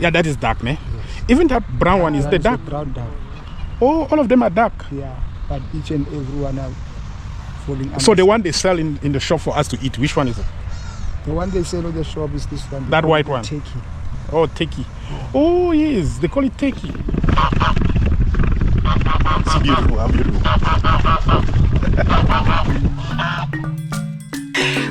Yeah, that is dark, ne? Even that brown one is the dark. Brown dark. Oh, all of them are dark. Yeah, but each and every one are falling under. So the one they sell in the shop for us to eat, which one is it? The one they sell in the shop is this one. That white one? Turkey. Oh, teki. Oh, yes, they call it teki. It's beautiful, how beautiful.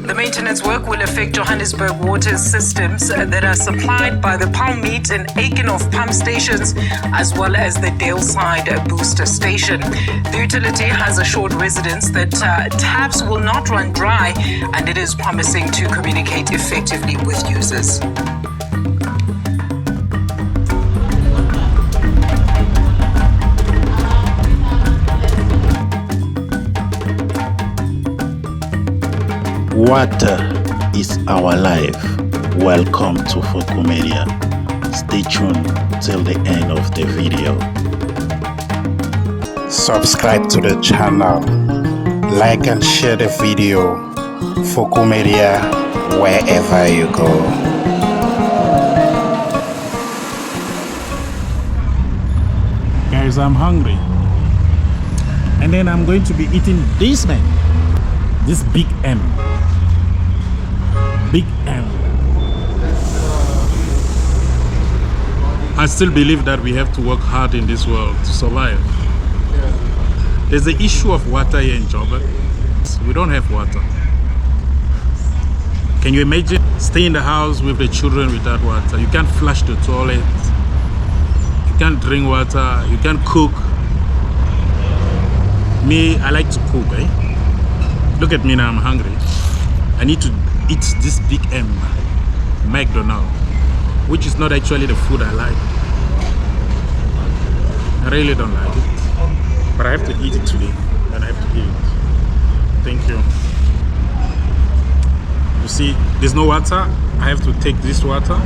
The maintenance work will affect Johannesburg water systems that are supplied by the Palm Meat and Aikenhof pump stations, as well as the Daleside booster station. The utility has assured residents that taps will not run dry, and it is promising to communicate effectively with users. Water is our life. Welcome to Fokou Media. Stay tuned till the end of the video. Subscribe to the channel. Like and share the video. Fokou Media, wherever you go. Guys, I'm hungry. And then I'm going to be eating this man. This big M. Big M. I still believe that we have to work hard in this world to survive. There's the issue of water here in Joburg. We don't have water. Can you imagine staying in the house with the children without water? You can't flush the toilet. You can't drink water. You can't cook. Me, I like to cook, eh? Look at me now, I'm hungry. I need to eat this big M, McDonald's, which is not actually the food I like. I really don't like it. But I have to eat it today, and I have to eat it. Thank you. You see, there's no water. I have to take this water.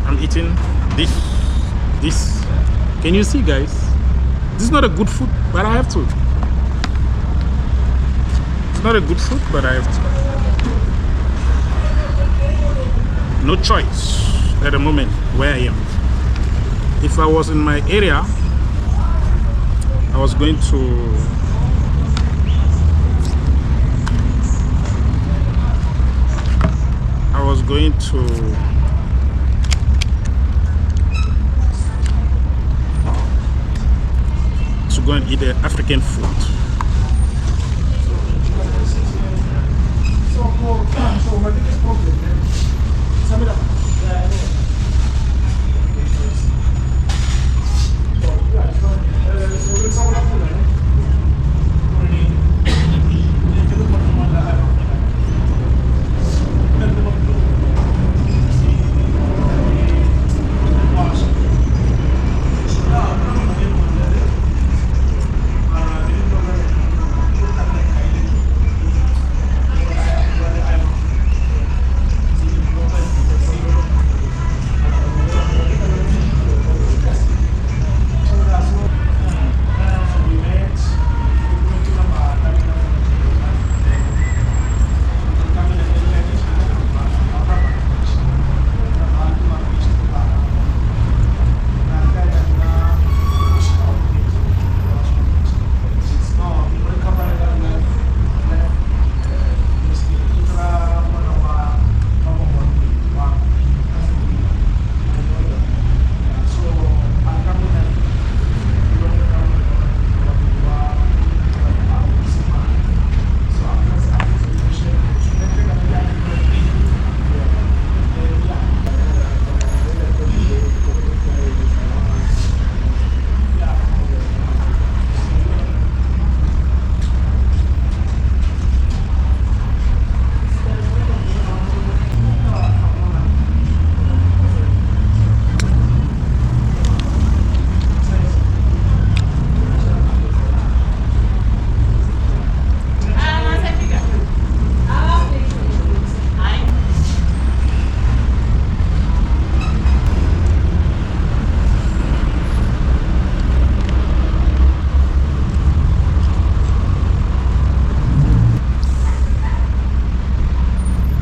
I'm eating this. Can you see, guys? This is not a good food, but I have to. It's not a good food, but I have to. No choice at the moment where I am. If I was in my area, I was going to go and eat the African food.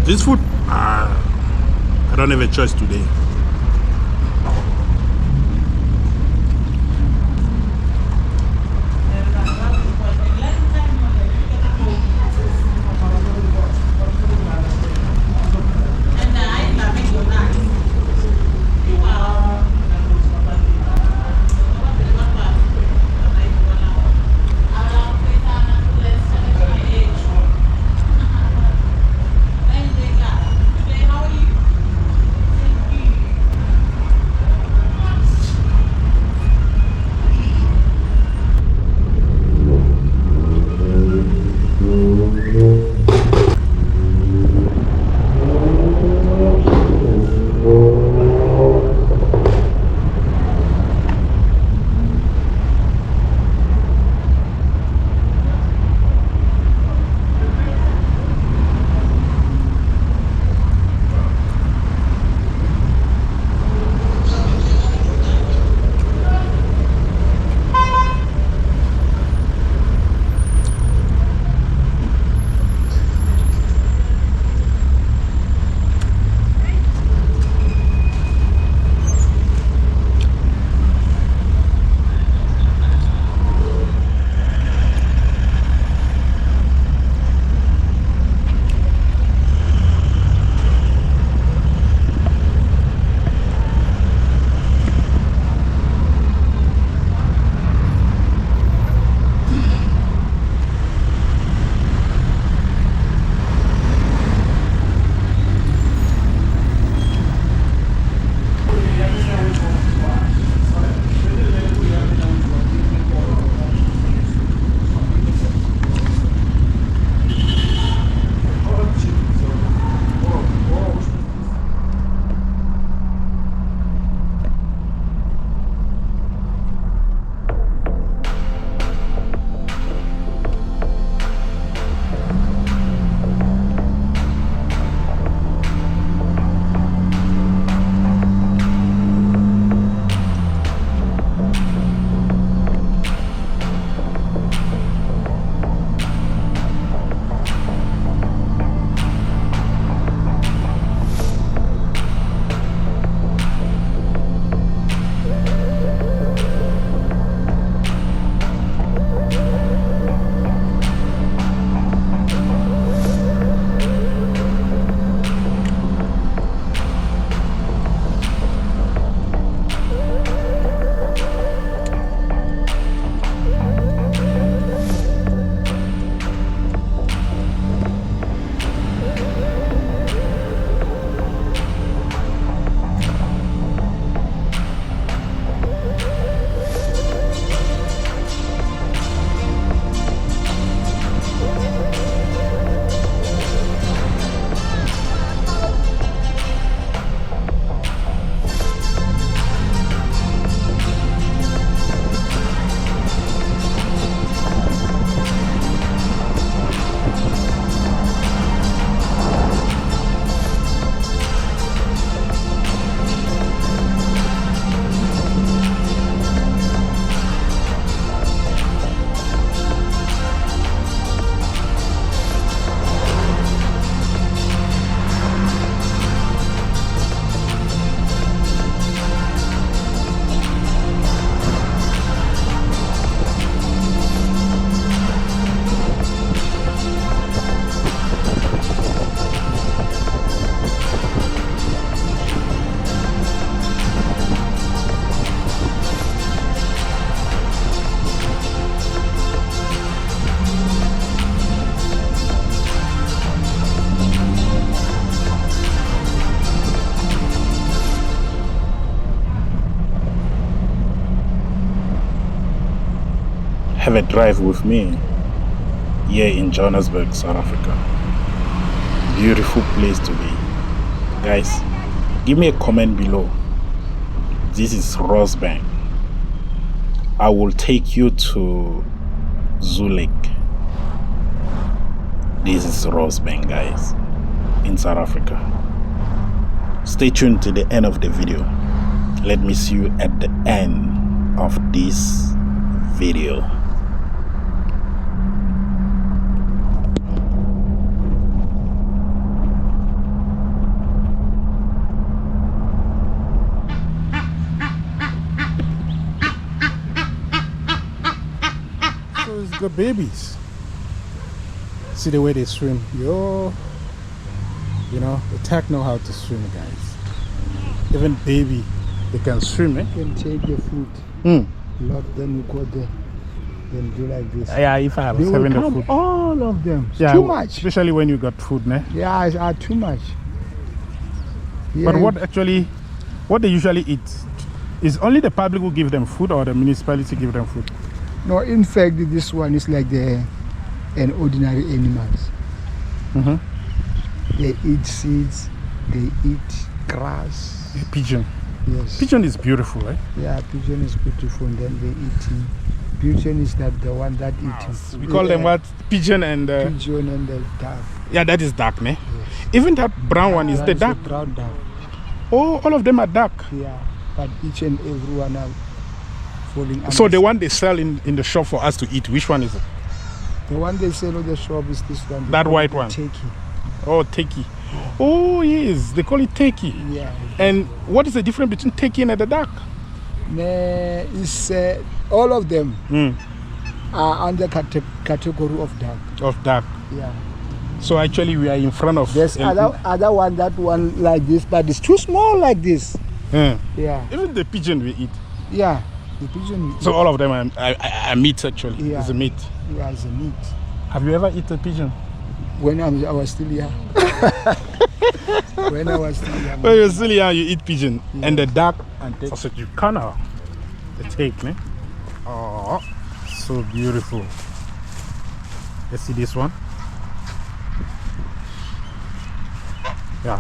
This food, I don't have a choice today. have a drive with me here in Johannesburg, South Africa. Beautiful place to be. Guys, give me a comment below. This is Rosebank. I will take you to Zoo Lake. This is Rosebank, guys, in South Africa. Stay tuned to the end of the video. Let me see you at the end of this video. got babies. See the way they swim. Yo, you know, the tech know how to swim, guys. Even baby, they can swim, eh? You can take the food. Lot, then you go there. Then do like this. Yeah, if I They was will having the come, food. all of them. It's Yeah, too much. especially when you got food, ne? Yeah, it's too much. But Yeah. what they usually eat is only the public who give them food, or the municipality give them food. No, in fact, this one is like an ordinary animals. They eat seeds, they eat grass. Pigeon. Yes. Pigeon is beautiful, eh? Yeah, pigeon is beautiful. And then they eat. Pigeon is not the one that eats. We call them what? Pigeon and Pigeon and the duck. yeah, that is duck, ne? Yes. Even that brown one is That the is duck. a brown duck. Oh, all of them are duck. Yeah, but each and every one are falling under. So the one they sell in the shop for us to eat, which one is it? The one they sell on the shop is this one. They That call white it one? Turkey. Oh, turkey. Oh, yes, they call it turkey. Yeah. And what is the difference between turkey and the duck? It's all of them are under category of duck. Of duck. Yeah. So actually we are in front of There's other one, that one like this, but it's too small like this. Yeah. Even the pigeon we eat. Yeah. The pigeon. So all of them are meat actually. Yeah. It's a meat. Yeah, it's a meat. Have you ever eaten pigeon? When I was still young. When I was still young. When you're still young, you eat pigeon. Yeah. And the duck And take- also you can the take, ne? Oh, so beautiful. Let's see this one. Yeah.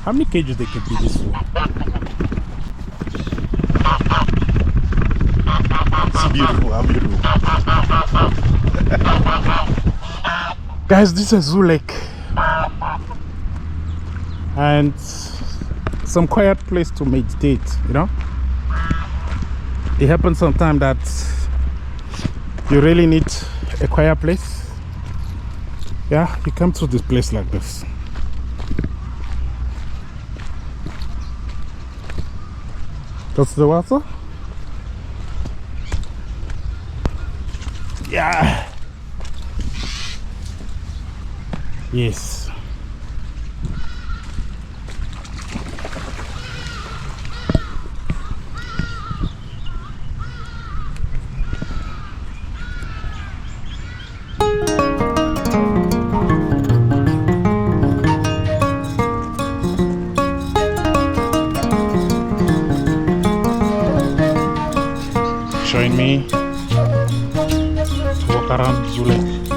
How many cages they can be this for? It's beautiful, how beautiful. Guys, this is Zoo Lake. And some quiet place to meditate, you know. It happens sometimes that you really need a quiet place. Yeah, you come to this place like this. That's the water. Yeah. Yes. Join me to walk around Zoo Lake.